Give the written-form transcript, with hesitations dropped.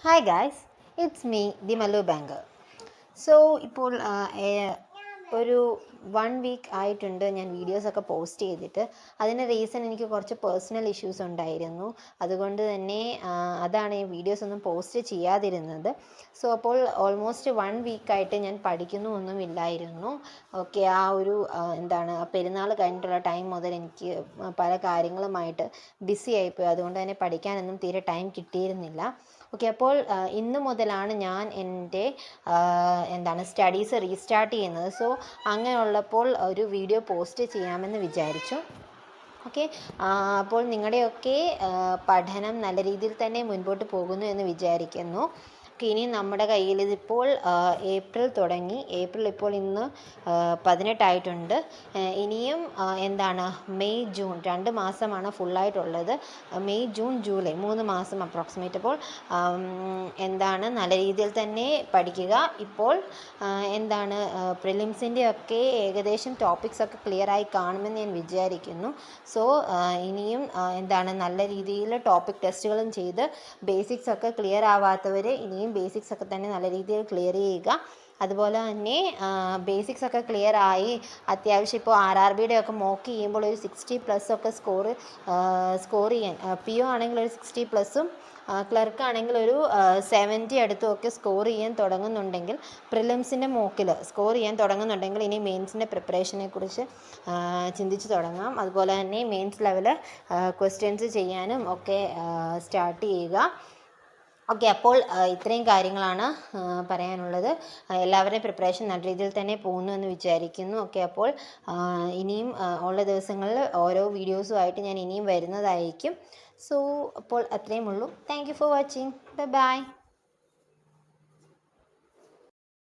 Hi guys, it's me, the Mallu Banker. So, ഇപ്പോൾ ഒരു 1 week ആയിട്ടുണ്ട് ഞാൻ വീഡിയോസൊക്കെ പോസ്റ്റ് ചെയ്തിട്ട്. അതിന് റീസൺ എനിക്ക് കുറച്ച് പേഴ്സണൽ ഇഷ്യൂസ് ഉണ്ടായിരുന്നു. അതുകൊണ്ട് തന്നെ അതാണ് ഈ വീഡിയോസ് ഒന്നും പോസ്റ്റ് ചെയ്യാതിരുന്നത്. സോ അപ്പോൾ ഓൾമോസ്റ്റ് 1 വീക്കായിട്ട് ഞാൻ പഠിക്കുന്നൊന്നുമില്ലായിരുന്നു. ഓക്കെ, ആ ഒരു പെരുന്നാൾ കഴിഞ്ഞിട്ടുള്ള ടൈം മുതൽ എനിക്ക് പല കാര്യങ്ങളുമായിട്ട് ബിസി ആയിപ്പോയി. അതുകൊണ്ട് തന്നെ പഠിക്കാനൊന്നും തീരെ ടൈം കിട്ടിയിരുന്നില്ല. ഓക്കെ, അപ്പോൾ ഇന്ന് മുതലാണ് ഞാൻ എൻ്റെ സ്റ്റഡീസ് റീസ്റ്റാർട്ട് ചെയ്യുന്നത്. സോ അങ്ങനെയുള്ളപ്പോൾ ഒരു വീഡിയോ പോസ്റ്റ് ചെയ്യാമെന്ന് വിചാരിച്ചു. ഓക്കെ, അപ്പോൾ നിങ്ങളുടെയൊക്കെ പഠനം നല്ല രീതിയിൽ തന്നെ മുൻപോട്ട് പോകുന്നു എന്ന് വിചാരിക്കുന്നു. ഇനി നമ്മുടെ കയ്യിൽ ഇതിപ്പോൾ ഏപ്രിൽ തുടങ്ങി. ഏപ്രിൽ ഇപ്പോൾ ഇന്ന് 18 ഇനിയും മെയ് ജൂൺ 2 മാസമാണ് ഫുള്ളായിട്ടുള്ളത്. മെയ് ജൂൺ ജൂലൈ 3 മാസം അപ്രോക്സിമേറ്റ്. അപ്പോൾ നല്ല രീതിയിൽ തന്നെ പഠിക്കുക. ഇപ്പോൾ പ്രിലിംസിൻ്റെ ഒക്കെ ഏകദേശം ടോപ്പിക്സൊക്കെ ക്ലിയറായി കാണുമെന്ന് ഞാൻ വിചാരിക്കുന്നു. സോ ഇനിയും നല്ല രീതിയിൽ ടോപ്പിക് ടെസ്റ്റുകളും ചെയ്ത് ബേസിക്സ് ഒക്കെ ക്ലിയർ ആവാത്തവർ ഇനിയും ബേസിക്സ് ഒക്കെ തന്നെ നല്ല രീതിയിൽ ക്ലിയർ ചെയ്യുക. അതുപോലെ തന്നെ ബേസിക്സ് ഒക്കെ ക്ലിയർ ആയി അത്യാവശ്യം ഇപ്പോൾ RRBയുടെ ഒക്കെ മോക്ക് ചെയ്യുമ്പോൾ ഒരു 60+ ഒക്കെ സ്കോർ ചെയ്യാൻ, PO ആണെങ്കിൽ ഒരു 60+ഉം ക്ലർക്ക് ആണെങ്കിൽ ഒരു 70 അടുത്തും ഒക്കെ സ്കോർ ചെയ്യാൻ തുടങ്ങുന്നുണ്ടെങ്കിൽ, പ്രിലിംസിൻ്റെ മോക്കിൽ സ്കോർ ചെയ്യാൻ തുടങ്ങുന്നുണ്ടെങ്കിൽ ഇനി മെയിൻസിൻ്റെ പ്രിപ്പറേഷനെ കുറിച്ച് ചിന്തിച്ച് തുടങ്ങാം. അതുപോലെ തന്നെ മെയിൻസ് ലെവൽ ക്വസ്റ്റ്യൻസ് ചെയ്യാനും ഒക്കെ സ്റ്റാർട്ട് ചെയ്യുക. ഓക്കെ, അപ്പോൾ ഇത്രയും കാര്യങ്ങളാണ് പറയാനുള്ളത്. എല്ലാവരുടെയും പ്രിപ്പറേഷൻ നല്ല രീതിയിൽ തന്നെ പോകുന്നു എന്ന് വിചാരിക്കുന്നു. ഓക്കെ, അപ്പോൾ ഇനിയും ഉള്ള ദിവസങ്ങളിൽ ഓരോ വീഡിയോസുമായിട്ട് ഞാൻ ഇനിയും വരുന്നതായിരിക്കും. സോ അപ്പോൾ അത്രയും ഉള്ളൂ. Thank you for watching. Bye bye.